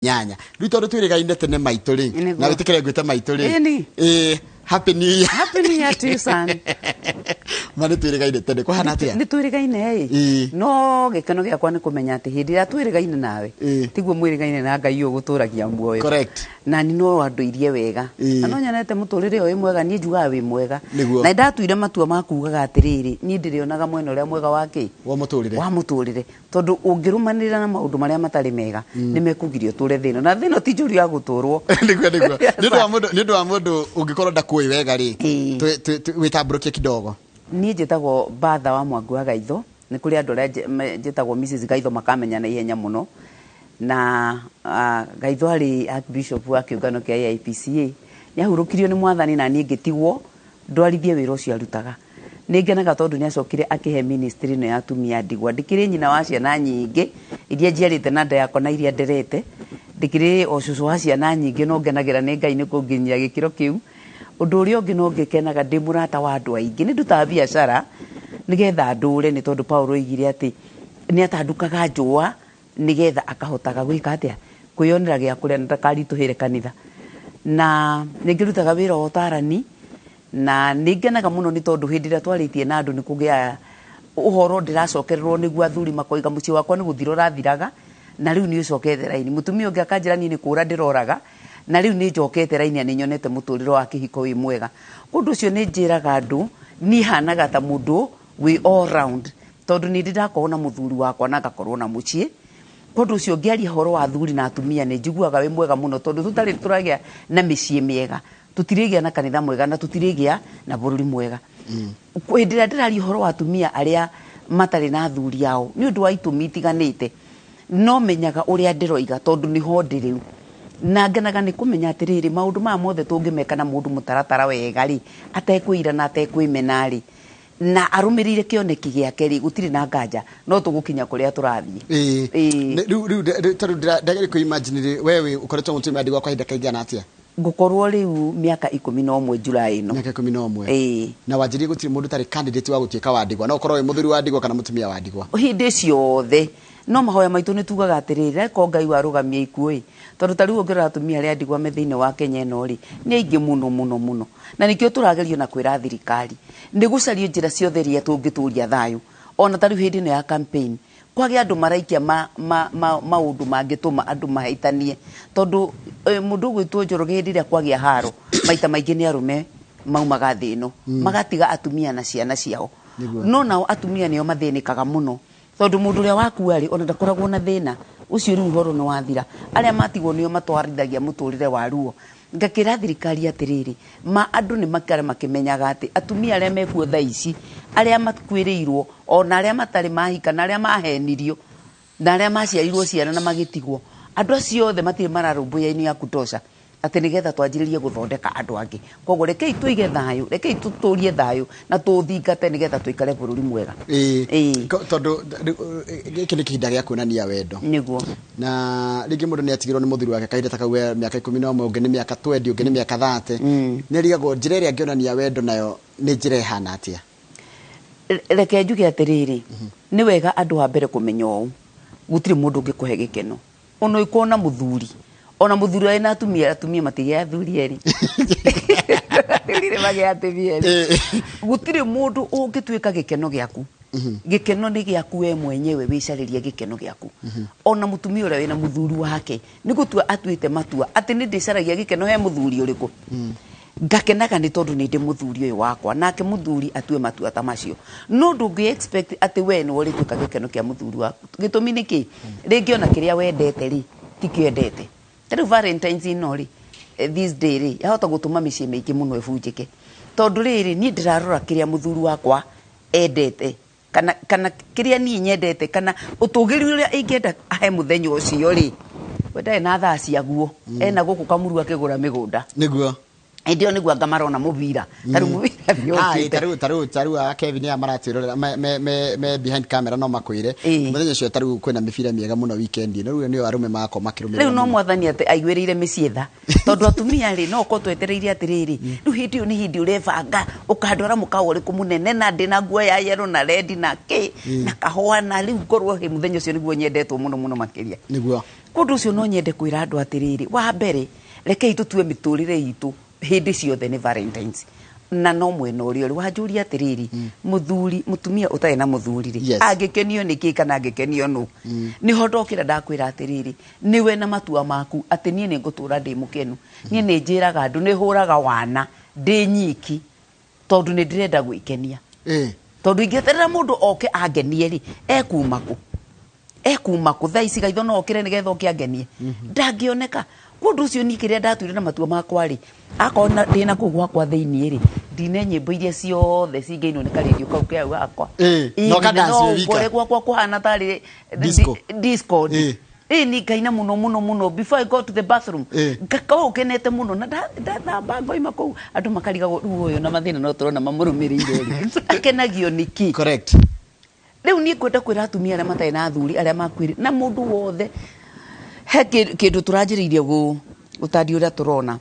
nyanya rito twirigaine tene maitå ri na witikire ngwite maitå ri happy new year. Happy new year to you, son. Mane twirigaine tene ko hana atia ni twirigaine no gikeno giakwa ni kumenya ati hindi ira twirigaine nawe tiguo mwirigaine na Ngai uguturagia muoyo. Correct. Na ni no anduirie wega na no nyonete muturire uyu mwega ni njugaga wi mwega na ndatuire matua makugaga atiriri ni ndirionaga mwena uria mwega wake wa muturire tondu ungirumanira na maundu maria matari mega ni mekugirio ture thino na thino ti njuri ya guturwo ndio wa mundu ungikorwo ndakuwi wega ri witamburukie kidogo. Ni njitagwo Bertha wa Bertha Gaitho ni kuri andu aria njitagwo Mrs Gaitho makamenya na ihenya muno na Gaitho ari Archbishop wa kiungano kia IPCA ni ahurukirio ni mwathani na ni ngitigwo ndwarithie wira ucio arutaga ni ngenaga tondu ni acokire akihe ministry no ya atumia ndigwa ndikiri nyina wa ciana nyingi iria njiarite na nda yakwa na iria nderete ndikiri o cucu wa ciana nyingi no ngenagira ni Ngai ni kunginyia gikiro kiu undu uria ungi no ngikenaga ndi murata wa andu aingi ni ndutaga biashara nigetha ndure ni tondu Paulo oigire ati ni atandukaga njua nigetha akahotaga gwika atia kwiyonera gia kuria ndakarituhire kanitha na ningirutaga wira wa utarani na ningenaga muno ni tondu hindi ria twaritie na andu ni kugia uhoro ndiracokererwo niguo athuri makoiga muci wakwa ni guthiro rathiraga na riu ni ucokete raini mutumia ungi akanjira ni kura ndiroraga na riu ni njokete raini ni nyonete muturiro wa kihiko wi mwega kundu ucio ni njiraga andu ni hanaga ta mundu we all round tondu ni ndirakorwo muthuri wakwa na ngakorwo na mucie kundu ucio ngiaria horo wa athuri na atumia ni njiguaga wi mwega muno tondu tutari turagia na micii miega tutirigia na kanitha mwega na tutirigia na bururi mwega kwendera ndiraria horo wa atumia aria matari na athuri ao ni undu wa itumi itiganite no menyaga uria ndiroiga tondu ni ho ndiriu na ngenaga ni kumenya atiriri maundu ma mothe tungimeka na mundu mutaratara wega ri atekwira na atekwimena ri na arumirire kioneki giake ri gutiri na nganja no tugukinya kuria turathie riu ndageri ku imagine wewe ukoretwo mutumia ndigwa kwa hinda kaigana atia ngukorwo riu miaka 11 Julai no miaka 11 na wanjirie gutiri mundu tari candidate wa gutuika wa ndigwa no ukorwo wi muthuri wa ndigwa kana mutumia wa ndigwa hindi ciothe no mahoya maitu ni tugaga atiriri ko Ngai warugamia ikuoi tondu tariu ongerera atumia aria ndigwa me thiini wa Kenya no ri ni aingi muno na nikio turagerio na kwira thirikari ndi gucario njira ciothe ria tungituria thayu ona tariu hindi no ya campaign kwage andu maraikia maundu mangituma andu mahaitanie tondu mundu gwitwo Njoroge hindi ria kwagia haro maita maingi ni arume maumaga thino magatiga atumia na ciana ciao no nao atumia nio mathinikaga muno tondu mundu ria wakuari ona ndakoragwo na thina ucio riu horo no wathira aria matigwo nio matwarithagia muturire wa ruo ngakira thirikari atiriri ma andu ni makare makimenyaga ati atumia aria mekuo thaici aria makwiriirwo ona aria matari mahika na aria mahenirio na aria maciarirwo ciana na magitigwo andu acio othe matire mararumbuya-ini ya kutosha ati nigetha twanjiririe guthondeka andu angi koguo rekei tuige thayu rekei tuturie thayu na tuthingate nigetha tuikare bururi mwega tondu giki ni kihinda gia kuonania wendo niguo na ringi mundu ni atigirwo ni muthuri wake kahinda ta kauwe miaka 11 ungi ni miaka 20 ungi ni miaka 30 ni rigagwo njira iria ngionania wendo nayo ni njira ihana atia reke njuge atiriri ni wega andu a mbere kumenya uu gutiri mundu ngikuhe gikeno ono ikona muthuri ona muthuri ena atumia matigia athuri eri rire atumia eri gutire mundu ungituika gikeno giaku gikeno ni giaku we mwenyewe wicaririe gikeno giaku ona mutumia uria wena muthuri wake ni gutua atuite matua ati ni ndicaragia gikeno he muthuri uriku ngakenaga ni tondu ni ndi muthuri uyu wakwa nake muthuri atue matua ta macio no ndungi expect ati we ni wori tuika gikeno kia muthuri waku gitumi niki ringi ona kiria wendete ri tikiendete tari Valentine's ino ri this day ri yahota gutuma micii maingi muno ebunjike tondu riri ni ndirarora kiria muthuri wakwa endete kana kiria ni nyendete kana utugiri uria ingienda ahe muthenya ucio ri wendai na thaa ciaguo ena guku kamuru akigura migunda niguo ndio niguo ngamarona mubira tari mubira taru Kevin ya maratwirorera me behind camera no makwire muthenya cio taru kwina mibira miega muno weekend no riu ni arume mako makirumira riu no mwathani ati aigwirire micietha tondu atumia ri no ko twetereire atiriri riu hindi ni hindi urebanga ukandora mukawo ri kumunene na ndina nguo ya yellow na red na na kahwa na riu korwo he muthenya cio niguo nyendetwo muno makiria niguo kundu ucio no nyende kwira andu atiriri wa mbere rekei tutue miturire itu hindi ciothe ni Valentines na no mwena uri wanjuria atiriri muthuri mutumia utai na muthuri ri angikenio niki kana angikenio nu ni hondokira ndakwira atiriri niwe na matua maku ati nie ni ngutura ndi mukenu nie ni njiraga andu ni huraga wana ndi nyiki tondu ni ndirenda gwikenia tondu ingieterera mundu oke angenie ri ekuma ku thaa ici Gaitho no okire ni getho kiangenie ndangioneka kundu ucio ni kiria ndatuire na matua makwa ri akona ndina kugwa kwa thiini ri ndine nyimbo iria ciothe cingeino ni karidio kau kia gakwa no kadance wika kore kwa kuhana tari disco ni kaina muno before I go to the bathroom ngakao kenete muno na ndathamba ngoima kuu andu makariga uyo na mathina no turona mamurumirire ri akenagio niki correct riu ni kwenda kwira atumia aria matai na athuri aria makwire na mundu wothe he kindu turanjiririe gutandi uria turona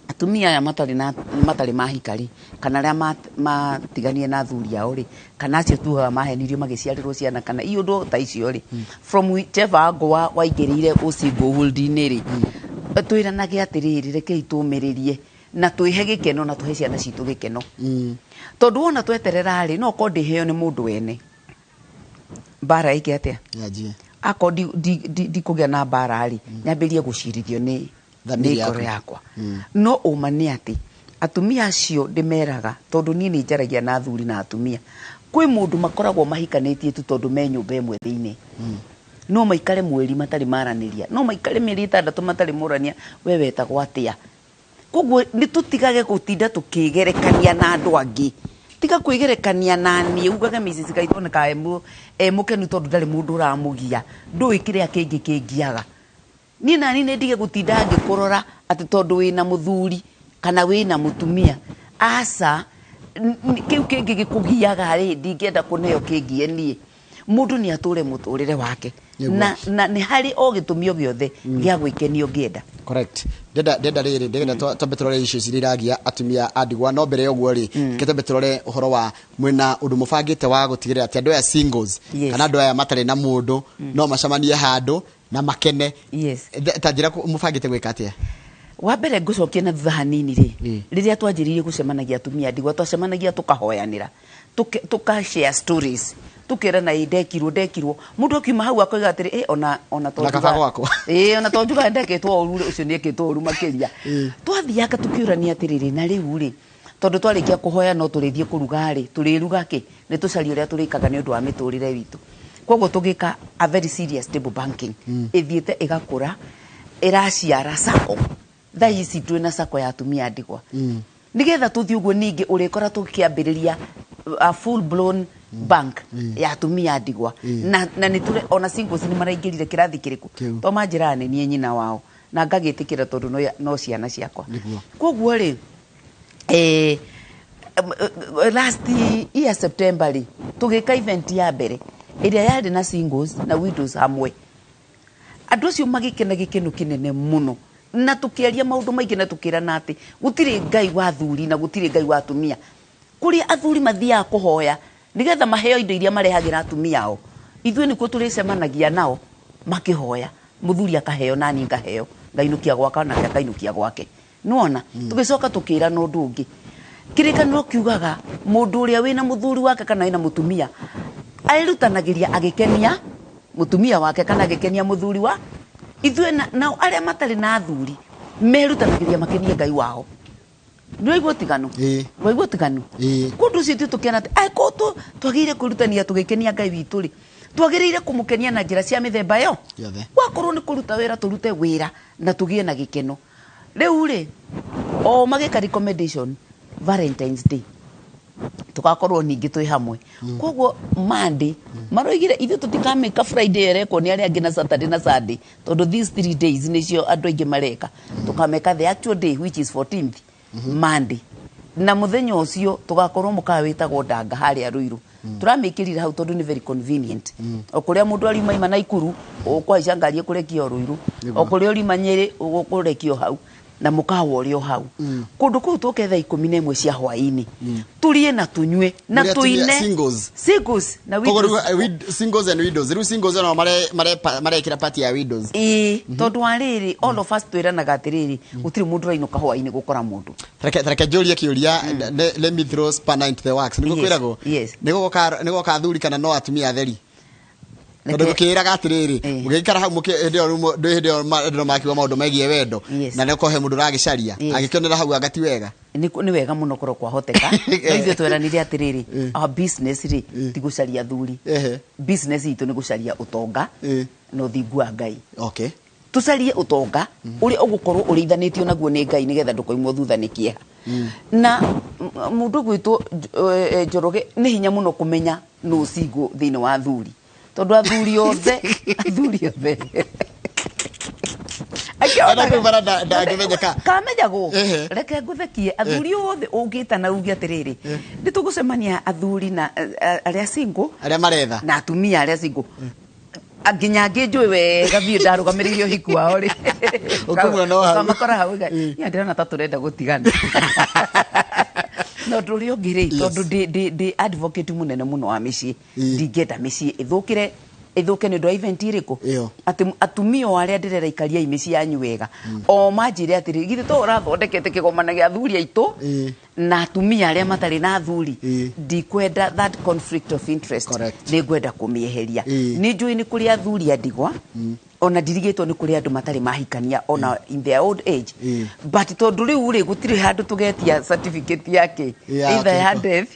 atumia aya matari mahikari kana aria matiganie na athuri ao ri kana acio tuaga mahenirio magiciarirwo ciana kana iundu ta icio ri from whichever angle waingirire ucingo holding ri twiranage atiriri rekei tumiririe na twihe gikeno na tuhe ciana citu gikeno tondu wona tweterera ri no ko ndiheo ni mundu wene bara iki atia ako di kugia na bara ri nyambirie gucirithio ni ngoro yakwa no umane ati atumia acio ndimeraga tondu nie ni njaragia na athuri na atumia kwi mundu makoragwo mahikanitie tu tondu me nyumba imwe thiini no maikare mweri matari maraniria no maikare mieri 6 matari murania we wetagwo atia koguo ni tutigage gutinda tukigerekania na andu angi tiga kwigerekania na nie ugaga Mrs. Gaitho na kaemu mukenu tondu ndari mundu uramugia ndui kiria kingi kingiaga ni nani ne ndige gutinda ngikurora ati tondu wina muthuri kana wina mutumia asa kiu kingi gikugiaga ri ndingenda kuneo kingie nie mundu ni ature muturire wake na ni hari o gitumio giothe gia gwikenio ngienda correct deda riri ndegena tombetrore issues iriragia atumia adigwa no mbere yoguo ri ketombetrore uhoro wa mwena undu mufangite wa gutigirira ati andu ya singles kana andu aya matari na mundu no macamanie handu na makene tajira mufangite gwika atia wa mbere ngucokia na thutha hanini ri riria twanjiririe gucemanagia atumia ndigwa twacemanagia tukahoyanira share stories tukera na ndekirwo mundu akiuma hau akoiga atiri ona tonjuga ona tonjuga ndeketwo uru ucio ni eketwo uru makiria twathiaga tukiurania atiriri na riu ri tondu twarikia kuhoya no turithie kuruga ri turiruga ki ni tucari uria turikaga ni undu wa miturire witu koguo tugika a very serious table banking ithiete igakura iraciara sako thaici twina sako ya atumia ndigwa nigetha tuthie uguo ningi urikora tukiambiriria a full blown bank ya atumia ndigwa na ni tule ona singles ni maraingirire kirathi kiriku to manjirane nie nyina wao na ngagitikira tondu no ciana ciakwa koguo ri last year September ri tugika event ya mbere iria yari na singles na widows hamwe andu acio magikena gikeno kinene muno na tukiaria maundu maingi na tukirana ati gutiri ngai wa athuri na gutiri ngai wa atumia kuria athuri mathia kuhoya nigetha maheo indo iria marehagira atumia ao ithwe nikuo turicemanagia nao makihoya muthuri akaheo nani ngaheo ngainukia gwaka na akainukia gwake nuona tugicoka tukira no ndungi kirikaniro kiugaga mundu uria wina muthuri wake kana wina mutumia airutanagiria agikenia mutumia wake kana agikenia muthuri wa ithwe na aria matari na athuri merutanagiria makenia ngai wao Waigua tiganu waigua tiganu kundu citu tukiana ko twagire kurutania tugikenia ngai witu ri twagirire kumukenia na njira cia mithemba yo wakorwo ni kuruta wira turute wira na tugie na gikeno riu ri o magika recommendation Valentine's Day tugakorwo ningi twi hamwe koguo Monday maroigire ithu tutikameka Friday ereko ni aria angi na Saturday na Sunday tondu these 3 days nicio andu aingi mareka tukameka the actual day which is 14th Monday na muthenya ucio tugakorwo mukawa witagwo ndanga haria Ruiru turamikirira hau tondu ni very convenient okuria mundu ari maima na Ikuru ukwa icangarie kurekio Ruiru okuria uri manyere ukurekio hau na mukawa urio hau kundu kuu tuke thaa 11 cia hwaini turie na tunywe na tuine singles na singles and widows riu singles no mare kira party ya widows tondu ariri all of us twiranaga atiriri gutiri mundu rainuka hwaini gukora mundu reke njurie kiuria let me throw spanner into the works niguo kwiragwo niguo ka thuri kana no atumia theri tondu gukiraga atiriri ugikara hau hinde o makiwa maundu megie wendo na niko he mundu ragicaria agikionera hau agati wega ni wega muno koro kwa hoteka no ithu tweranire atiriri our business ri ti gucaria thuri business itu ni gucaria utonga no thingua Ngai okay tucarie utonga uri ugukorwo urithanitio naguo ni Ngai nigetha ndukoimwo thutha ni kieha na mundu gwitu Njoroge ni hinya muno kumenya no single thini wa thuri tondu athuri othe ana kwibara ndangĩmenyeka kamenyago reke nguthekie athuri othe ungita na ugi atiriri nitugucemania athuri na aria single aria maretha na atumia aria single aginya ngijwe wega biũ ndarugamĩrĩire ũhiku wao ri ukumwe no hau makora hau ya ndirana ta turenda gutigana no ndũrĩ ũngĩrĩ tondu ndi advocate munene muno wa mĩciĩ ndingĩenda mĩciĩ ithuke nĩ ũndũ wa event iriku ati atumia aria ndirera ikaria mĩciĩ yanyu wega o manjire atiri githĩ to ũrathondekete kĩgomana gĩa athuri aitũ na atumia aria matarĩ na athuri ndikwenda that conflict of interest nĩ ngwenda kũmĩeheria nĩ njũĩ nĩ kũrĩ athuri a ndigwa ona ndirigĩtwo nĩ kũrĩ andũ matarĩ mahikania ona in their old age but tondu rĩu rĩ gũtirĩ handũ tugetia certificate yake either ya death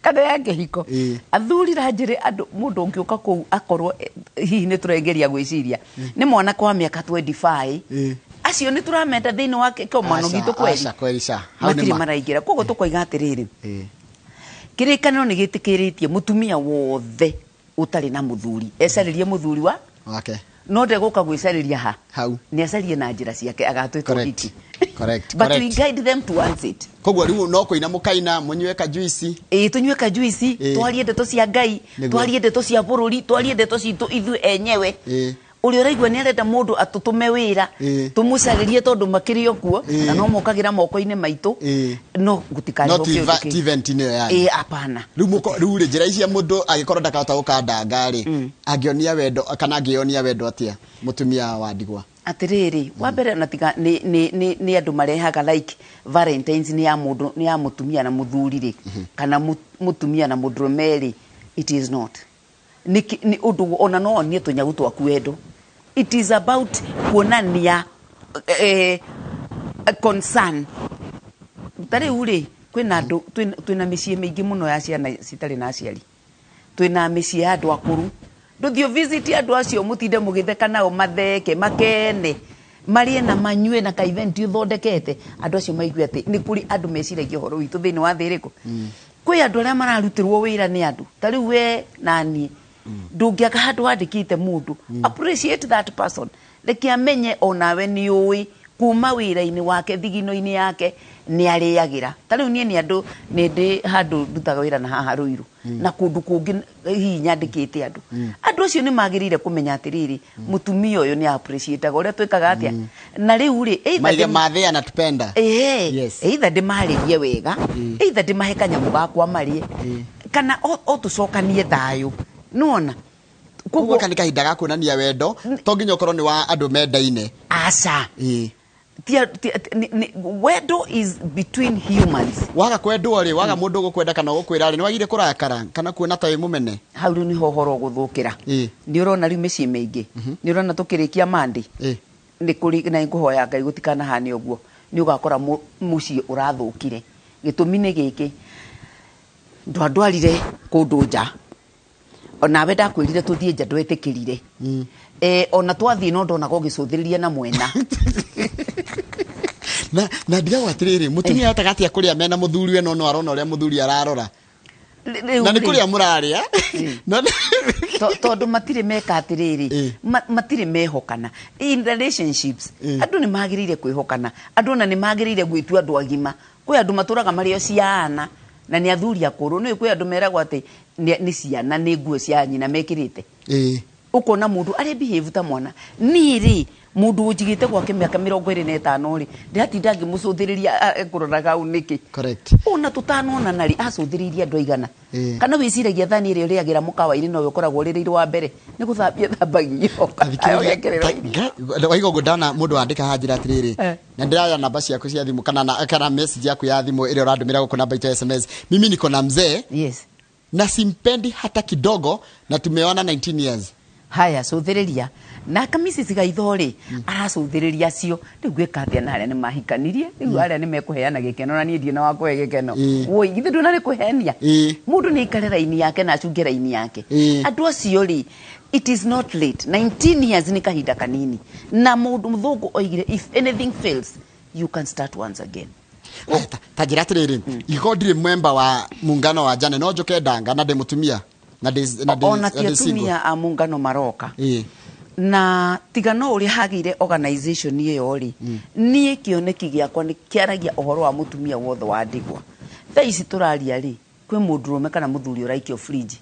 kana ya kĩhiko athuri ranjĩrĩ andũ mũndũ ũngĩũka kũu akorwo hihi nĩ tũrengeria gwĩciria nĩ mwana kwa mĩaka 25 acio nĩ tũramenda thĩinĩ wa kĩomano gitũ kweri matirĩ maraingĩra koguo tũkoiga atĩrĩrĩ kĩrĩkanĩro nĩ gĩtĩkĩrĩtie mũtumia wothe utari na muthuri ecaririe muthuri wake no ndegũka gwĩcarĩria hau nĩ acarie na njĩra ciake agatwĩka hiki but we guide them towards it koguo rĩu no kũina mũkaina mũnyue ka juice tunyue ka juice twarie ndeto cia Ngai twarie ndeto cia bũrũri twarie ndeto citũ ithuĩ enyewe uri ũraigua nĩ arenda mũndũ atutume wĩra tumucarĩrie tondu makĩrĩ okuo na no mokagira moko-inĩ maitũ no gutikarĩho kĩo event nĩ yani apana rĩu rĩ njĩra icia mũndũ agĩkorwo ndakahota gũkandanga rĩ angĩonia wendo kana angĩonia wendo atia mũtumia wa ndigwa atiriri wa mbere na tiga ni andu marehaga like Valentines ni ya mundu ni ya mutumia na muthuri ri kana mutumia na mudrume ri it is not ni undu ona no ni tunyagu twaku wendo it is about kuonania concern tari uri kwina andu twina mĩciĩ mĩingĩ muno ya ciana citarĩ na aciari twina mĩciĩ ya andu akuru nduthio visit andu acio mutinde mugitheka nao matheke makene marie na manyue na ka event uthondekete andu acio maigue ati ni kuri andu meciragia horo witu thini wa thiriko kwi andu aria mararutirwo wira ni andu tari we nani ndungiaka handu wandikite mundu appreciate that person reke amenye onawe ni ui kuma wira-ini wake thigino-ini yake ni ariagira tari nie ni andu ni ndi handu ndutaga wira na haha Ruiru na kundu kungi hihi nyandikite andu acio ni magirire kumenya atiriri mutumia uyu ni appreciate uria twikaga atia na riu ri either mathia na tupenda either ndimaririe wega either ndimahe kanyamu gakwa marie kana o tucokanie thayu nona koguo kana kahinda ga kuonania wendo to nginya ukorwo ni wa andu mendaine aca wendo is between humans waga kwendwo ri waga mundu gukwenda kana gukwira ri ni wagire kurakara kana kuona ta wi mumene hau ni hohoro guthukira ni urona ri mĩciĩ mĩingĩ ni urona tukirikia mandi ni kuri na nguhoya Ngai gutikana hani uguo ni ugakora muciĩ urathukire gitumi ni giki ndwarire kundu nja ona we ndakwirire tuthie nja ndwetikirire ona twathie no ndona gũgĩcũthĩrĩria na mwena na ndigagwo atiriri mutumia atagati akuria mena muthuri we no arona uria muthuri ararora na ni kuria muraria tondu matire meka atiriri matire mehokana in relationships andu ni magirire kwihokana andu na ni magirire gwitua andu agima kwi andu maturaga mario ciana na ni athuri akuru ni kwi andu meragwo ati ni ciana ni nguo cia nyina mekirite ukona mundu ari behave ta mwana niri mundu unjigite gwake miaka 25 ri ndatinda ngimucuthiriria kuroraga uniki correct ona tutanona nari acuthiriria andu aigana kana wiciragia thani iri uriagira mukawa-ini no ukoragwo ririire wa mbere ni guthambia thambagio waigo gudana mundu andika hajira atiriri na ndiraya namba ciaku cia thimu kana message yaku ya thimu ile urandumira guku namba ita SMS mimi niko na mzee yes na simpendi hata kidogo na tumeona 19 years haya cuthiriria na kamisi cigaithori aracuthiriria cio ndigwika atia na aria ni mahikanirie riu aria ni mekuheana gikeno na nie ndie na wakuhe gikeno woi githe nduna ni kuhenia mundu ni ikarera ini yake na acungera ini yake andu acio ri it is not late 19 years ni kahinda kanini na mundu mthungu oigire if anything fails you can start once again tajira atiriri igodire member wa muungano wa jane no njoke ndanga na mutumia na ona tia a muungano maroka na tigano uri hagire organization iyo ri nie kioneki giakwa ni kiaragia uhoro wa mutumia wothe wa ndigwa tha ici turaria ri kwi mundurume kana muthuri uraikio fridge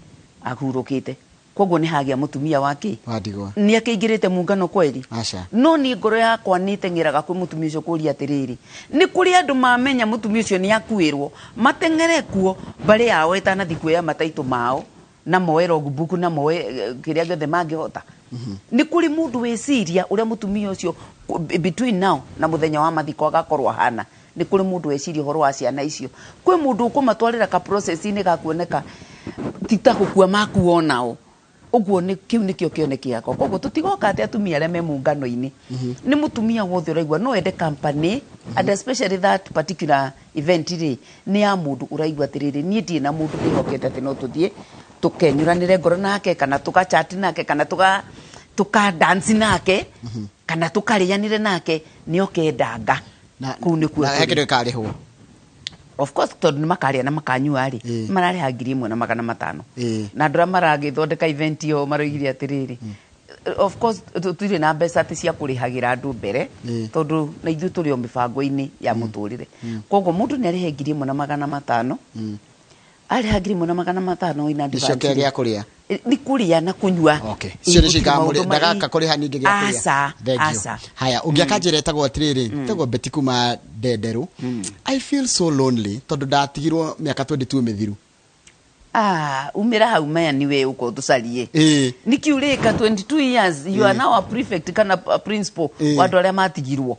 ahurukite koguo ni hagia mutumia wake wa ndigwa ni akingirite muungano kweli acha no ni ngoro yakwa ni tengeraga kwi mutumia ucio kuria atiriri ni kuri andu mamenya mutumia ucio ni akuirwo matengere kuo bari yao etanathi kuya mataitu mao na moe logbook na moe kiria giothe mangihota ni kuri mundu weciria uria mutumia ucio between now na muthenya wa mathiko agakorwa hana ni kuri mundu weciria horo wa ciana icio kwi mundu ukumatwarira ka process ini ga kuoneka tita gukua makuonao uguo ni kiu nikio kioneki yako koguo tutigoka ati atumia aria me muungano-ini ni mutumia wothe uraigwa no ende company and especially that particular event ri ni ya mundu uraigwa atiriri nie ndie na mundu ndihokete ati no tuthie tukenyuranire ngoro nake kana tuka chat nake kana tuka dance nake kana tukarianire nake ni okendanga ku ni ku na hekere kariho of course tondu ni makaria na makanyua ri marari ha 1,500 na ndura maragithondeka event yo maroigire atiriri of course tutire na mbeca ati cia kurihagira andu mbere tondu na ithu turi o mibango-ini ya muturire koguo mundu ni arihe 1,500 ari hagiri mona 500 ina ndivanti icio kia kuria ni kuria na kunyua okay cio ni cikamuri ndagaka kuriha ningi gia kuria asa haya ungiakanjira etagwo atiriri etagwo Betty kuma Ndenderu I feel so lonely tondu ndatigirwo miaka 22 mithiru umira hau maya niwe uko tucarie nikiurika 22 years you are now a prefect kana a principal wandu aria matigirwo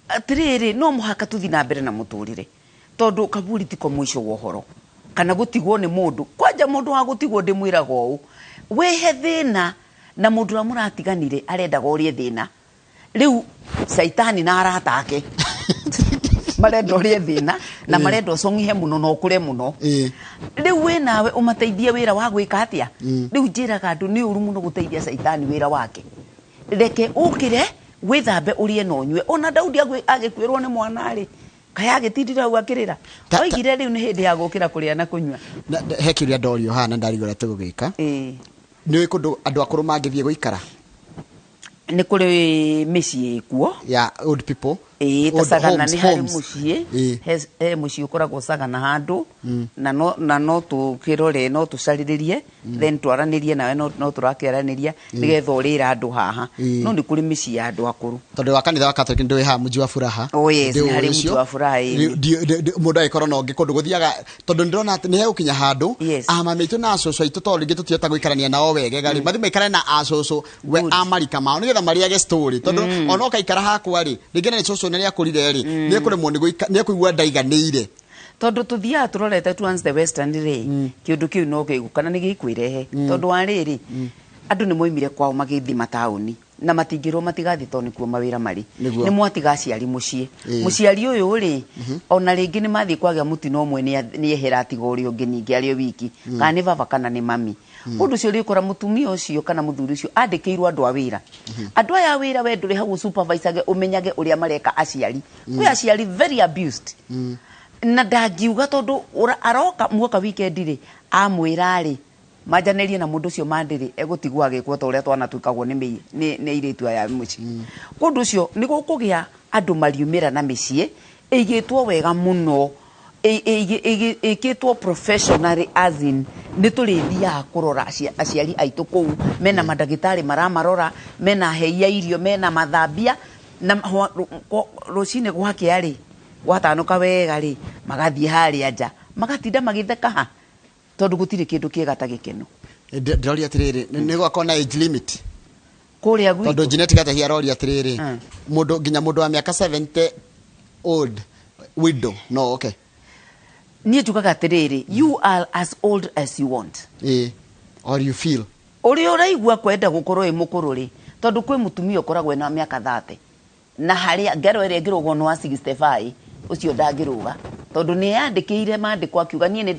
atiriri no muhaka tuthi na mbere na muturire tondu kaburi tiko mwisho wa uhoro kana gutigwo ni mundu kwanja mundu wa gutigwo ndimwiraga uu wehe thina na mundu wa muratiganire arenda gorie thina riu saitani na aratake marenda orie thina na marenda songihe muno no kure muno riu we nawe umateithie wira wa gwika atia riu njiraga andu ni uru muno guteithia saitani wira wake reke ukire withambe urie no nywe ona Daudi agikwirwo ni mwana ri kaya gitindira u akirira oigire riu ni hindi ya gukira kuria na kunywa hekiria ndorio hana ndarigora tugugika ni kundu andu akuru mangithie guikara ni kuri micii kuo ya old people tasagana ni hari mucii mucii ukoragwo sagana handu na no tukirore no tucariririe then twaranirie nawe no turakiaraniria nigetha urira andu haha no ni kuri micii ya andu akuru tondu wa kanitha wa Catholic ndui ha muji wa furaha yes ni hari muji wa furaha mundu aikoro no ngikundu guthiaga tondu ndirona ati ni he ukinya handu amamitu na acoco itu to ringi tutiota guikarania nao wegega ri mathi maikare na acoco we amarika mao nigetha mariage story tondu ona ukaikara hakwa ri ringi ni acoco nani akurire ri ni kuremwo ni kuigua ndaiganire tondu tuthia turorete towards the western ray kiundu kiu no gigukana ni gikwirehe tondu wa riri andu ni moimire kwao magithi matauni na matingirwo matigathi toni kuo mawira mari ni mwatigaciari mucii muciari uyu ri ona ringi ni mathi kwagia mutino omwe ni ehera tigori ungi ningi ari wiki kana ni baba kana ni mami undu cio rikora mutumia ucio kana muthuri ucio andikirwo andu a wira andu aya wira we nduri hau supervisor umenyage uria mareka aciari kwi aciari very abused na ndagiuga tondu aroka muoka weekend ri amwira ri majanerie na mundu cio mandiri egutigwa agikwo ta uria twana twikagwo ni iritu aya muci kundu cio ni gukugia andu mariumira na micii igitwo wega muno ikitwo professionally as in niturithiaga kurora aciari aitu kuu mena madagitari maramarora mena heia irio mena mathambia na rucine gwake ri gwatanuka wega ri magathie haria nja magatinda magitheka ha tondu gutire kindu kiega ta gikeno ndori atiriri ni gwakwa na age limit kuria gwitu tondu genetic atahia rori atiriri mundu nginya mundu wa miaka 70 old widow no okay nie tukaga atiriri you are as old as you want or you feel uri uraigua kwenda gukorwo i mukuru ri tondu kwi mutumia ukoragwo na miaka 30 na haria ngero ire ngirugwo no 65 ucio ndagiruga tondu ni yandikire mandikwa kiuga nie ni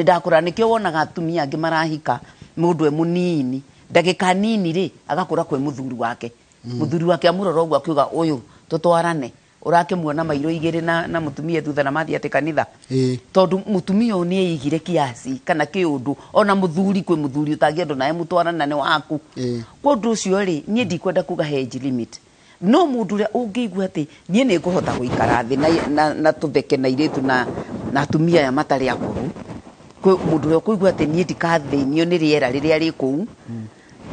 ndakura nikio wonaga atumia angi marahika mundu e munini ndagika nini ri agakura kwe muthuri wake amurora ogwa kiuga uyu tutwarane urakimuona mairo igiri na mutumia thutha na mathi ati kanitha tondu mutumia ni eigire kiasi kana kiundu ona muthuri kwe muthuri utagiendo nae mutwarana ni waku kundu ucio ri nie ndikwenda kuga age limit no mundu ria ungiigua ati nie ni kuhota guikara thi na tutheke na iretu na atumia ya matari akuru kwe mundu ria kuigua ati nie ndikathinio ni riera riria ri kuu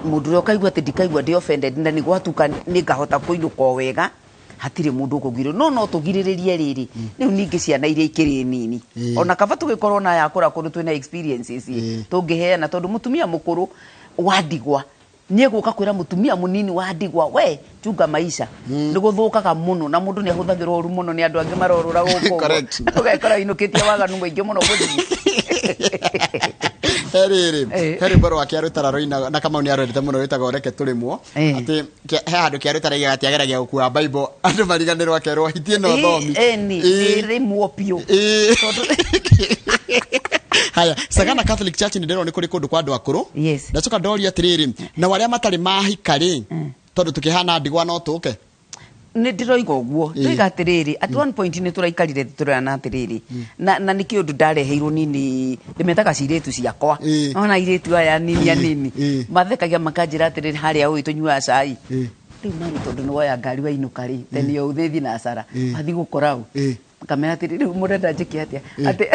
mundu ria kaigua ati ndikaigua ndi offended na ni gwatuka ni ngahota kuinuka wega hatire mundu kugiro no tugiriririe riri riu ningi ciana iria ikiri nini ona kaba tugikorwo na yakura kundu twina experiences tungiheana tondu mutumia mukuru wadigwa nie guka kwira mutumia munini wadigwa we chunga maisha ni guthukaga muno na mundu ni ahuthagirwo ru muno ni andu angi marorura guko tugekora inukitie waganu mwingi muno guthi heri baro akiarutara roina na kama ni arorete muno witaga oreke turimwo ati he handu kiarutara iga atiageragia gukua bible andu mariganirwo akerwo hitie no thomi ni rimwo pio haya Sagana Catholic Church ni ndero ni kuri kundu kwa andu akuru ndacoka ndori atiriri na waria matari mahika ri tondu tukihana ndigwa no tuke ni ndiroiga uguo twiga atiriri at one point ni turaikarire turana atiriri na ni kiundu ndareheirwo nini ndimetaga ciretu ciakwa ona iretu aya nini mathekagia makanjira atiriri haria uyu tunyua cai riu mari tondu ni woya ngari wa inuka ri then yo uthethi na asara athi gukora u kamera atiriri murenda njiki atia ati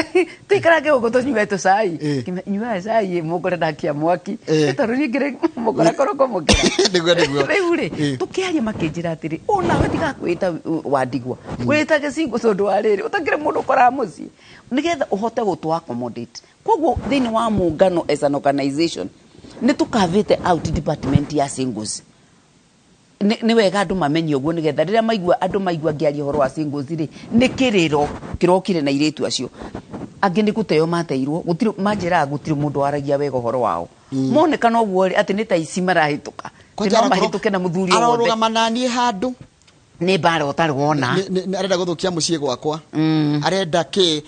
tuikarage ugo tunyua tu cai nyua cai mugore ndakia mwaki tondu ni ngire mugora koroko mukira niguo riu ri tukiaria makinjira atiri ona wetiga kwita wadigwa witage singo tondu wa riri utangire mundu kora muci nigetha uhote gutu accommodate koguo thini wa muungano as an organization ni tukavite out department ya singles ni wega andu mamenye uguo nigetha riria maigua andu maigua ngiaria horo wa singles ri ni kiriro kirokire na iretu acio angi ni guteo mateirwo gutiri manjira gutiri mundu aragia wega horo wao monekana uguo ati ni taici marahituka no mahituke na muthuri wothe arorugama nani handu ni bara utari wona arenda guthukia mucie gwakwa arenda ki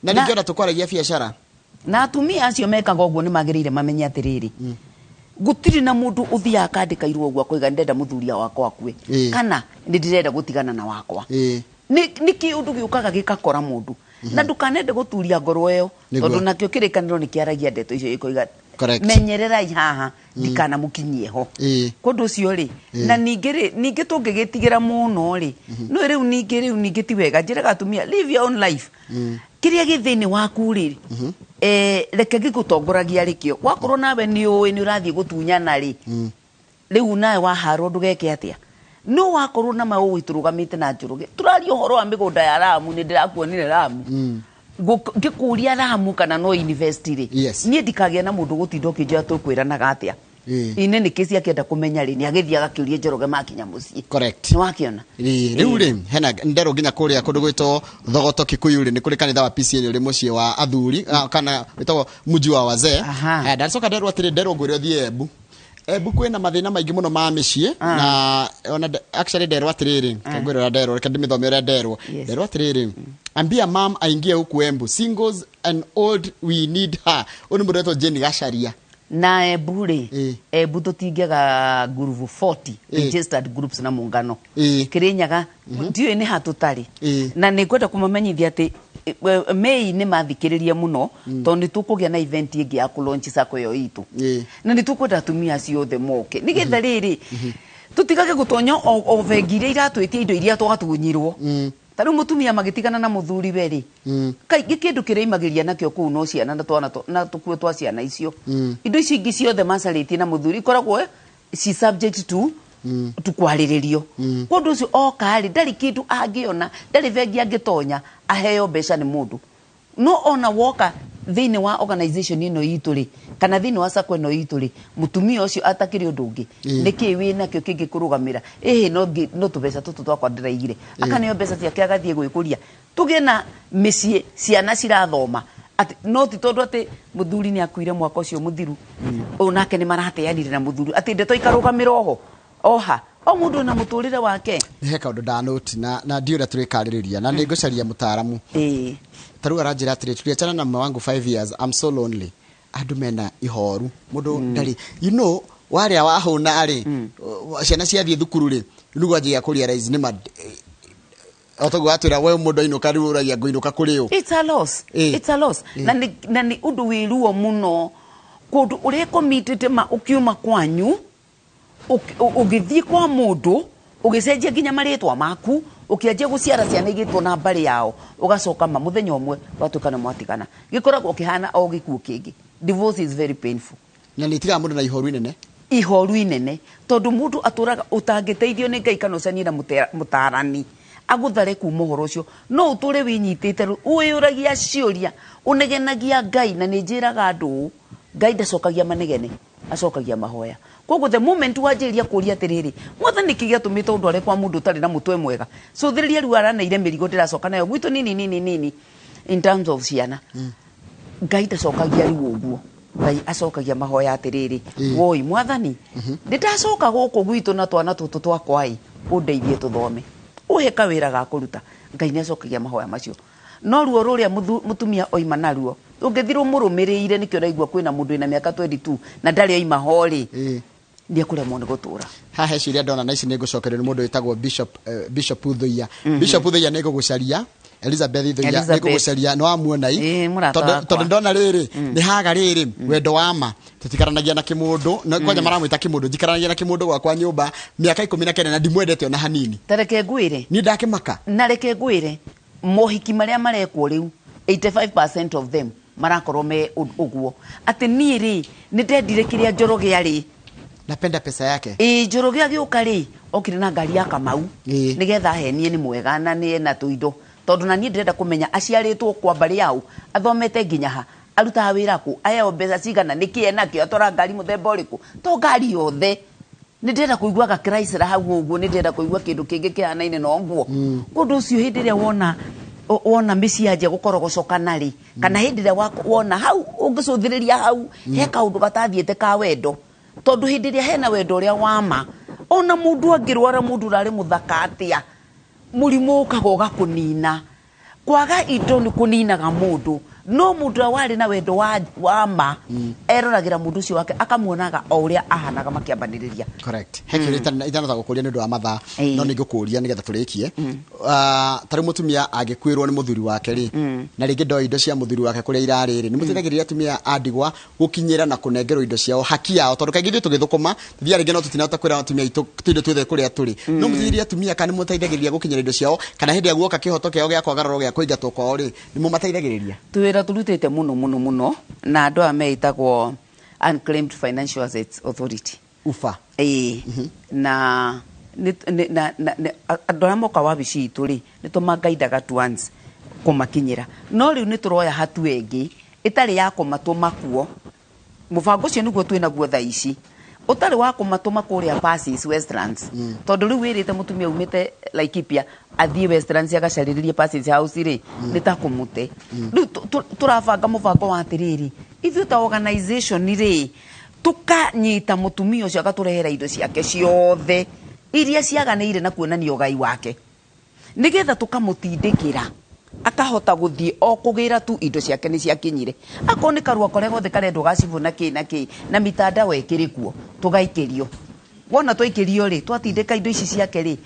na ningiona tukwaragia biashara na atumia acio mekaga uguo ni magirire mamenye atiriri gutiri na mundu uthia akandika irwo gwa kuiga ndenda muthuria wakwa akue kana ni ndirenda gutigana na wakwa ni kiundu giukaga gikakora mundu na ndukanende guturia ngoro iyo tondu nakio kirikaniro ni kiaragia ndeto icio ikoiga menyerera haha ndikana mukinyie ho kundu ucio ri na ningi tungigitigira muno ri no riu ningi ti wega njiraga atumia live your own life kiria githini waku ri reke gigutongoragia rikio wakorwo nawe ni urathie gutunyana ri riu nawe waharo ndugeke atia no wakorwo na maui turugamite na njuruge turario horo wa migunda ya Ramu ni ndirakuonire Ramu ngikuria Ramu kana no university ri nie ndikagia na mundu gutinda kinja tukwiranaga atia ine ni kesi akienda kumenya ri ni agithia gakiurie njeroge makinya mucie correct ni wakiona riu ri hena ndero nginya kuria kundu gwito thogoto Kikuyu ri ni kuri kanitha wa PCN ri mucie wa athuri kana witagwo muji wa wazee ndacoka ndero atiri ndero ngwire thie Ebu kwena mathina maingi muno ma micie na ona actually ndero atiriri kangwira ndero reka ndimithomere ndero atiriri ambia mam aingie huku Embu singles and old we need her oni mureto Jeni Gacaria na Ebu tutingiaga group 40 registered groups na muungano Kirinyaga ndio ni hatutari na ni kwenda kumamenyithia ati Mei ni mathikiriria muno tondu tukugia na event ingi ya kulaunch sako yo itu na ni tukwenda atumia acio othe moke nigetha riri tutigage gutonya o vengire iratwitie indo iria twatunyirwo Taru mutumia magitigana na muthuri weri kaingi kindu kireimagiria nakio kuu no ciana na twana na tukuo twa ciana icio indo ici ingi ciothe macaritie na muthuri koragwo si subject to tukwaririo kundu ucio okari ndari kindu angiona ndari vengi angitonya aheo mbeca ni mundu no ona woka thini wa organization ino ituri kana thini wa sako ino ituri mutumia ucio atakiri undu ungi niki wina kio kingi kurugamira no tubeca tutu twakwa ndiraigire akaneo mbeca ciake agathie gwikuria tugie na micie ciana cirathoma ati no ti tondu ati muthuri ni akuire mwaka ucio muthiru onake ni marateanire na muthuri ati ndeto ikarugamira oha o mundu na muturire wake ni heka undu da note na ndiura turikariria na ningucaria mutaramu taru aranjira atire tuliachana na mama wangu 5 years I'm so lonely andu mena ihoru mundu ndari waria wahuna ari ciana ciathie thukuru ri rugwaji ya kuria rise ni otogo atwira we mundu inuka ri uragia nguinuka kuri u it's a loss na ni undu wiruo muno kundu uri committed ukiuma kwanyu ugithie kwa mundu ugicenjia ginya maritwa maku ukianjia guciara ciana igitwo na mbari yao ugacoka muthenya umwe watukana mwatikana gikoragwo kihana o gikuo kingi. Divorce is very painful na nitiga mundu na ihoru inene tondu mundu aturaga utangiteithio ni Ngai kana ucanie na mutarani aguthare ku mohoro ucio no uture winyitite uyuragia ciuria unegenagia Ngai na ninjiraga andu Ngai ndacokagia manegene acokagia mahoya koguo the moment wanjiria kuria atiriri mwathani kigia tumite undu are kwa mundu tari na mutwe mwega so thiriria ru araneire mirigo ndiracoka nayo gwitu nini in terms of ciana Ngai ndacokagia ru uguo Ngai acokagia mahoya atiriri woi mwathani ndiracoka guku gwitu na twana tutu twakwai undeithie tuthome uheka wira ga kuruta Ngai ni acokagia mahoya macio no ruo ruria mutumia oima naruo ungithirwo murumirire nikio raigua kwina mundu ina miaka 22 na ndari oima hori ndia kuremwo ni gutura haha ciria ndona na ici ni ngucokereria mundu witagwo Bishop Uthuia Bishop Uthuia ni ngugucaria Elizabeth Uthuia ni ngugucaria no amuonai tondu ndona riri ni haga riri wendo wa ma tutikaranagia na kimundu no kwanya maramwita kimundu jikaranagia na kimundu gwakwa nyumba miaka 19 na ndimwendete ona hanini tareke ngwire ni ndakimaka na reke ngwire mohiki maria marekwo riu 85% of them marakorwo me uguo ati ni ri ni ndendire kiria Njoroge ari napenda pesa yake Njoroge agiuka ri okire na ngari ya Kamau nigetha henie ni mwega na ni na tuindo tondu na ni ndirenda kumenya aciaritwo kwa bari yao athomete nginya ha aruta wira ku ayo mbeca cigana nikie nakio atora ngari muthemba uriku to ngari yothe ni ndirenda kuigua ga Chrysler hau uguo ni ndirenda kuigua kindu kingi kihanaine no nguo kundu ucio hindi ria wona miciaje gukorogocoka nari kana hindi ria wona hau ungicuthiriria hau he kaundu gatathiete ka wendo tondu hindi ria hena wendo uria wama ona mundu angirwara mundu rari muthaka atia murimu ukagoga kunina kwaga indo ni kuninaga mundu no mundu awari na wendo wama eroragira mundu ucio wake akamuonaga o uria ahanaga makiambaniriria correct hekirita itano tagukuria ni ndu wa matha no ni ngukuria nigetha turikie tari mutumia agikwirwo ni muthuri wake ri na ringi ndo indo cia muthuri wake kuria irariri ni muteithagiriria atumia andigwa gukinyira na kunengerwo indo ciao haki yao tondu kaingĩ tugithukuma thia ringi no tutinahota kwira atumia itu tindo twethe kuria turi no muthiri atumia kana muteithagiriria gukinyira indo ciao kana hindi aguoka kihoto kiao gia kwagararo gia kuingatwo kwao ri ni mumateithagiriria turutite muno na andu ameitagwo Unclaimed Financial Assets Authority ufa na andu amoka wabici itu ri nitumangaidaga once kumakinyira no riu nituroya hatu engi itari ya kumatuma kuo mubango cio niguo twinaguo tha ici utari wa kumatuma kuria passes Westlands tondu riu wirite mutumia umite Laikipia athie Westlands agacaririe passes house ri nitakumute riu turabanga mubango wa atiriri ithu ta organization ri tukanyita mutumia ucio agaturehera indo ciake ciothe iria ciaganire na kuonania ugai wake nigetha tukamutindikira akahota guthie o kugira tu indo ciake ni ciakinyire akoni karua kore gothe karendo gacibuna ki na mitandao ekirikuo tugaikirio wona twaikirio ri twatindika indo ici ciake ri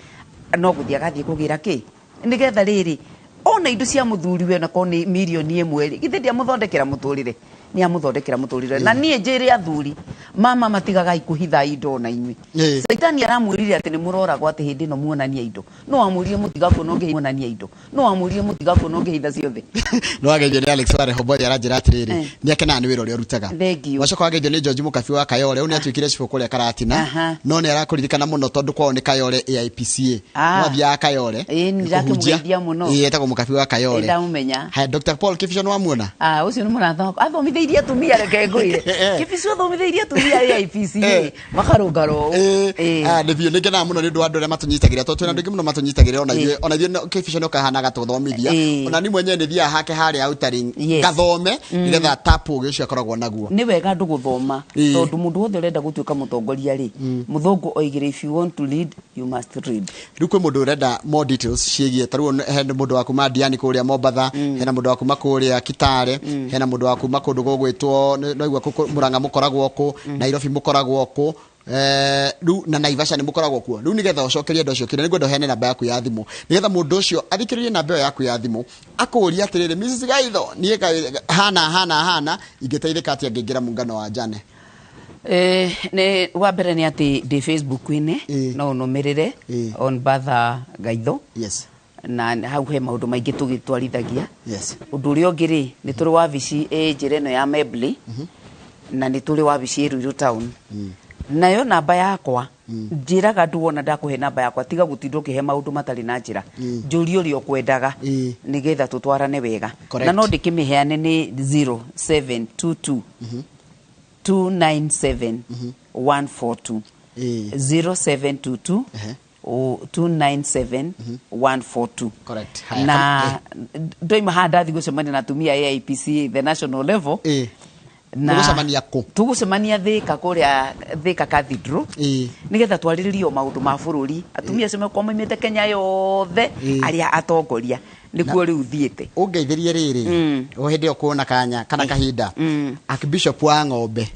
no guthie agathie kugira ki nigetha riri ona indo cia muthuri we na ko ni milioni 1 ri githe dia muthondekera muturire ni amuthondekera muturire na nie njire athuri mama matigaga ikuhitha indo na inyui Saitani aramwirire ati ni muroragwo ati hindi no muonania indo no amuririe mutigaku no ngimuonania indo no amuririe mutigaku no ngihitha ciothe no ageje ni Alex Ware Hombori aranjira atiriri ni akena ni wira uria urutaga wacoka ageje ni George Mukabi wa Kayole uni atwikire cibo kuria Karatina no ni arakuririkana muno tondu kwao ni Kayole AIPCA no athia Kayole ni ndakumugeithia muno etagwo Mukabi wa Kayole ndamumenya ha Dr Paul Kibico no amwona ucio ni muratho athomitheirie atumia reke ngwire Kibico athomitheirie atumia AIPCA makarungaro ni bio ningena muno ni ndu andu aria matunyitagira to twina ndu muno matunyitagira ona ithio Kibico no kahanaga tuthomithia ona ni mwenye ni thia hake hari outering gathome nigetha tapu ugicio akoragwo naguo ni wega ndu guthoma tondu mundu wothe urenda gutuika mutongoria ri muthungu oigire if you want to lead you must read riu kwi mundu urenda more details ciegie taruo he mundu wa kuma Diani kuria Mombatha hena mundu wa kuma kuria Kitale hena mundu wa kuma kundu gugwitwo no igwa Murang'a mukoragwo ku Nairobi mukoragwo ku riu na Naivasha ni mukoragwo kuo riu nigetha ucokerie ndo cio kire nigwenda hene namba yaku ya thimu nigetha mundu ucio athikiririe namba yaku ya thimu akuria atiriri Mrs Gaitho nie hana ingiteithika atia ngingira mungano wa Jane ne wa mbere ni ati di Facebook ine no numirire on Bertha Gaitho yes na hau he maundu maingi tugitwarithagia yes undu uri ongiri ni turi wabici njire no ya Mebli na ni turi wabici Ruiru town nayo namba yakwa njiraga ndu wona ndakuhe namba yakwa tiga gutindu kihe maundu matari na njira njuri uri okwendaga nigetha tutwarane wega na no ndikimiheane ni 0722 297 142 0722 297 142 correct na ndoima handa thigo semani na tumia AIPCA the national level tugucemania ku tugucemania Thika kuria Thika Cathedral nigetha twariririo maundu ma bururi atumia ceme kwa maimite Kenya yothe aria atongoria nikuo riu thiete ungeithirie riri o hindi o kuona kanya kana kahinda Archbishop wa Ng'ombe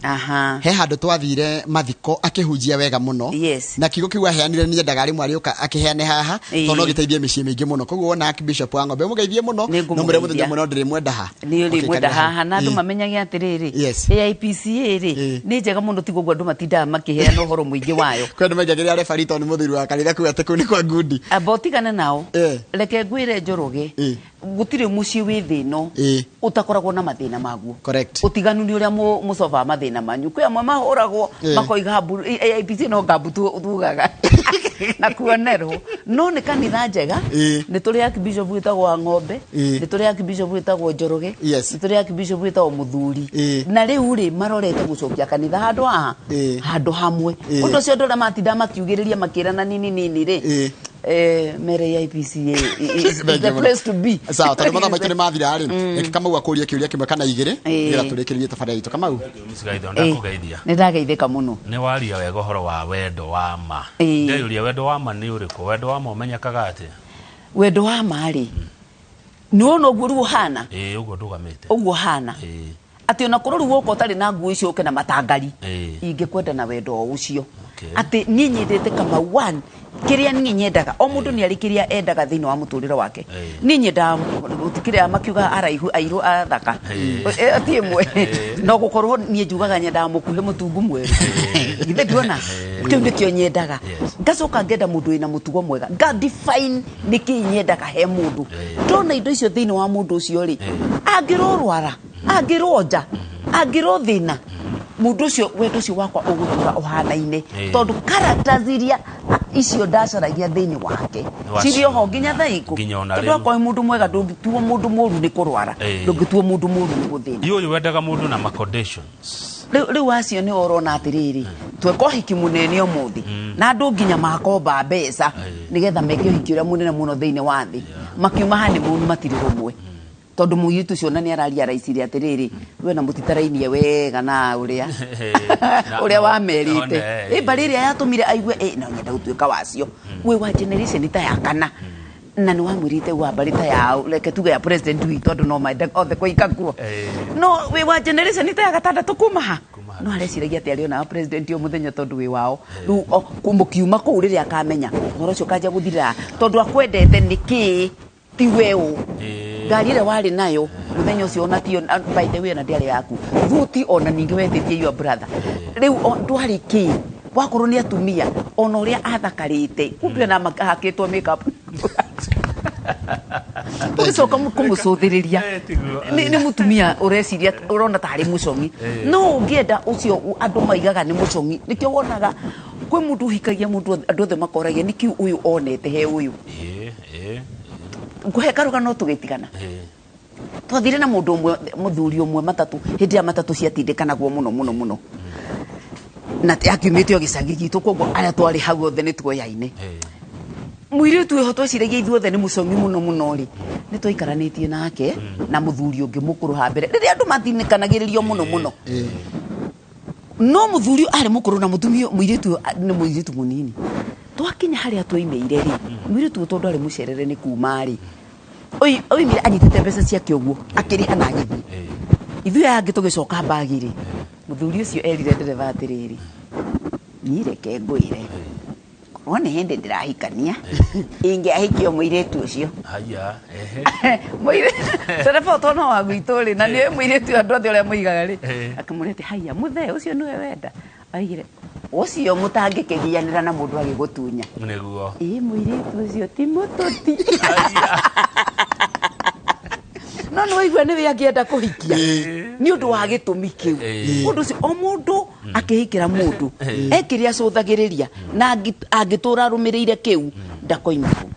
he handu twathire mathiko akihunjia wega muno na kigo kiu aheanire ni ndaga rimwe arioka akiheane haha tono giteithie micii mingi muno koguo wona Archbishop wa Ng'ombe mugeithie muno no mure muthenya muno ndiri mwenda ha ni uri mwenda haha na andu mamenyage atiriri AIPCA ri ni njega muno tiguo andu matinda makiheana uhoro muingi wayo kwendu menjagiria refarito ni muthiri wa kanitha ku ate ku ni kwa ngundi abotigana nao reke ngwire Njoroge gutire muci wi thino utakoragwo na mathina maguo utiganu ni uria mucoba mathina manyu kwi amwe mahuragwo makoiga AIPCA no ngabutu uthugaga na kuonerwo no ni kanitha njega ni turi Archbishop witagwo Ng'ombe ni turi Archbishop witagwo Njoroge ni turi Archbishop witagwo Muthuri na riu ri marorete gucokia kanitha handu hamwe undu cio ndora matinda makiugiriria makirana nini ri mere AIPCA is the place to be sawa tondu matha maikire mathira ri eki Kamau akuria kiuria kimwe kana igire ngira turikirie tafadhali itu Kamau ndakugeithia ni ndageithika muno ni waria wega horo wa wendo wa ma ndeyuria wendo wa ma ni uriko wendo wa ma umenyakaga ati wendo wa ma ri ni ono guru hana ugo ndugamite ugo hana ati ona kuru ruo ko tari na nguo icio ke na matangari ingikwenda na wendo ucio ati ni nyendete kama one kiria ni nyendaga o mundu ni arikiria endaga thini wa muturiro wake ni nyenda gutikiria makiuga araihu airu athaka ati mwe no gukorwo ni njugaga nyenda mukuhe mutungu mweru githe ndiona kiu ndikio nyendaga ngacoka ngenda mundu ina mutugo mwega nga define niki nyendaga he mundu ndona indo icio thini wa mundu ucio ri angirorwara angiroja agirothina mundu ucio wendo ucio wakwa ugutura uhanaine tondu characters iria icio ndacaragia thini wake cirio ho nginya thaiku tondu akwa mundu mwega ndungituo mundu muru ni kurwara ndungituo mundu muru ni guthina iyo wendaga mundu na conditions riu acio ni orona atiriri tweko hiki munene omuthi na andu nginya makomba mbeca nigetha meke hiki uria munene muno thini wa thi makiuma hani mundu matiri rumwe tondu muyitu cio na ni araria raiciri atiriri we na mutitarainie wega na uria uria wa merite bariria yatumire aigue na nyenda gutuika wacio we wa generation ta ya kana na ni wamwirite wa barita ya reke tuge ya president wi tondu no maenda othe kuika kuo no we wa generation ta ya gatandatu kuma ha no areciragia ati ari ona president yo muthenya tondu wi wao ru kumukiuma ku riria akamenya ngoro cio kanja guthira tondu akwendete niki ti weo ngari ĩrĩa warĩ nayo mũthenya ũcio ona tio by the way na ndĩarĩ yaku thuti ona ningĩ wetĩtie your brother rĩu ndwarĩ kĩ wakorwo nĩ atumia ona ũrĩa athakarĩte kumbe na makahakĩtwo makeup Ugicoka kumucũthĩrĩria nĩ mutumia ureciria urona tarĩ mũcongi no ũngĩenda ũcio andũ maigaga nĩ mũcongi nĩkĩo wonaga kwĩ mũndũ hikagia mũndũ andũ othe makoragia nĩkĩ ũyũ onete he ũyũ ngũhe karũgano tũgĩtigana twathire na mũndũ ũmwe mũthuri ũmwe matatũ hĩndĩ ya matatũ ciatindĩkanagwo mũno na akiumĩte o gĩcagi gitũ koguo arĩa twarĩ hau othe nĩ tuoyaine mũirĩtu ũyũ tweciragia ithuothe nĩ mũcongi mũno rĩ nĩ twaikaranĩtie nake na mũthuri ũngĩ mũkũrũ ha mbere rĩrĩa andũ mathinĩkanagĩrĩrio mũno no mũthuri arĩ mũkũrũ na mũtumia mũirĩtu nĩ mũirĩtu mũnini twakinya harĩa twoimĩire rĩ mũirĩtu tondũ arĩ mũcerere nĩ kuma rĩ oimire anyitĩte mbeca ciake ũguo akĩrĩha na agĩthiĩ ithuĩ angĩ tũgĩcoka mbagi rĩ mũthuri ũcio erire ndereba atĩrĩrĩ niĩ reke ngwĩre one hende ndirahikania ingĩahikio mũirĩtu ũcio haya ndereba ũtona wa gwitũ rĩ na nĩ mũirĩtu andũ othe ũrĩa moigaga rĩ akamũrĩte haya mũthee ũcio nĩwe wenda aigire ũcio mũtangĩkĩgianĩra na mũndũ agĩgũtunya nĩguo mũirĩtu ũcio ti mũtũti no nĩ waigua nĩwe angĩenda kũhikia nĩ ũndũ wa gĩtũmi kĩu ũndũ ũcio o mũndũ akĩhikĩra mũndũ ekĩrĩa acũthagĩrĩria na angĩtũra arũmĩrĩire kĩu ndakoima kũ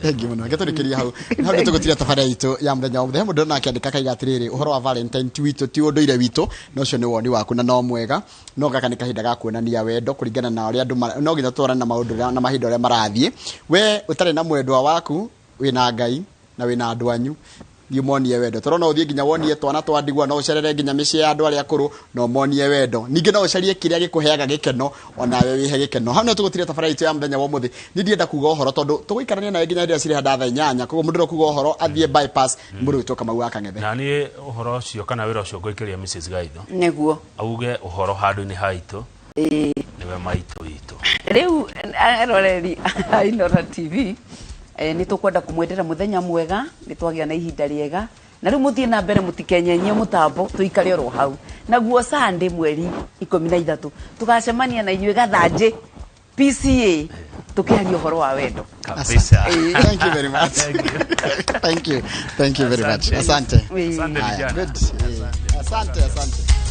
Thank you muno ngetũrĩkĩria hau nĩ tũgũtira tabarĩra itũ ya mũthenya wa mũthenya mũndũ nakĩandĩka kaiga atĩrĩrĩ ũhoro wa Valentine witũ ti ũndũire witũ no ũcio nĩ woni waku na no mwega no gaka nĩ kahinda ga kuonania wendo kũringana na ũrĩa andũ no nginya tũrane na maũndũ na mahinda ũrĩa marathiĩ we ũtarĩ na mwendwa waku wĩna Ngai na wĩna andũ anyu monie wendo torona uthie nginya wonie twana twa ndigwa no ucerere nginya mĩciĩ ya andũ arĩa akũrũ no monie wendo ningĩ no ucarie kĩrĩa gĩkũheaga gĩkeno ona we wihe gĩkeno hau no tũgũtire tabarĩra itũ ya mũthenya wa mũthĩ nĩ ndienda kuga ũhoro tondũ tũgũikarania nawe nginya rĩrĩa cirĩ handa thaa 8 koguo mũndũ no kuga ũhoro athiĩ bypass mũndũ wĩtwo mau akang'ethe na niĩ ũhoro ũcio kana wĩra ũcio ngũikĩria Mrs Gaitho nĩguo auge ũhoro handũ-inĩ haitũ nĩwe maitũ itũ rĩu aroreri Ainora TV nĩ tũkwenda kũmwendera mũthenya mwega nĩ twagĩa na ihinda rĩega na rĩu mũthiĩ na mbere mũtikenyenyie mũtambo tũikare oro hau naguo Sunday mweri 13 tũgacemania na inyuĩ gathanjĩ PCA tukiaria ũhoro wa wendo kabisa thank you very much thank you very much asante asante asante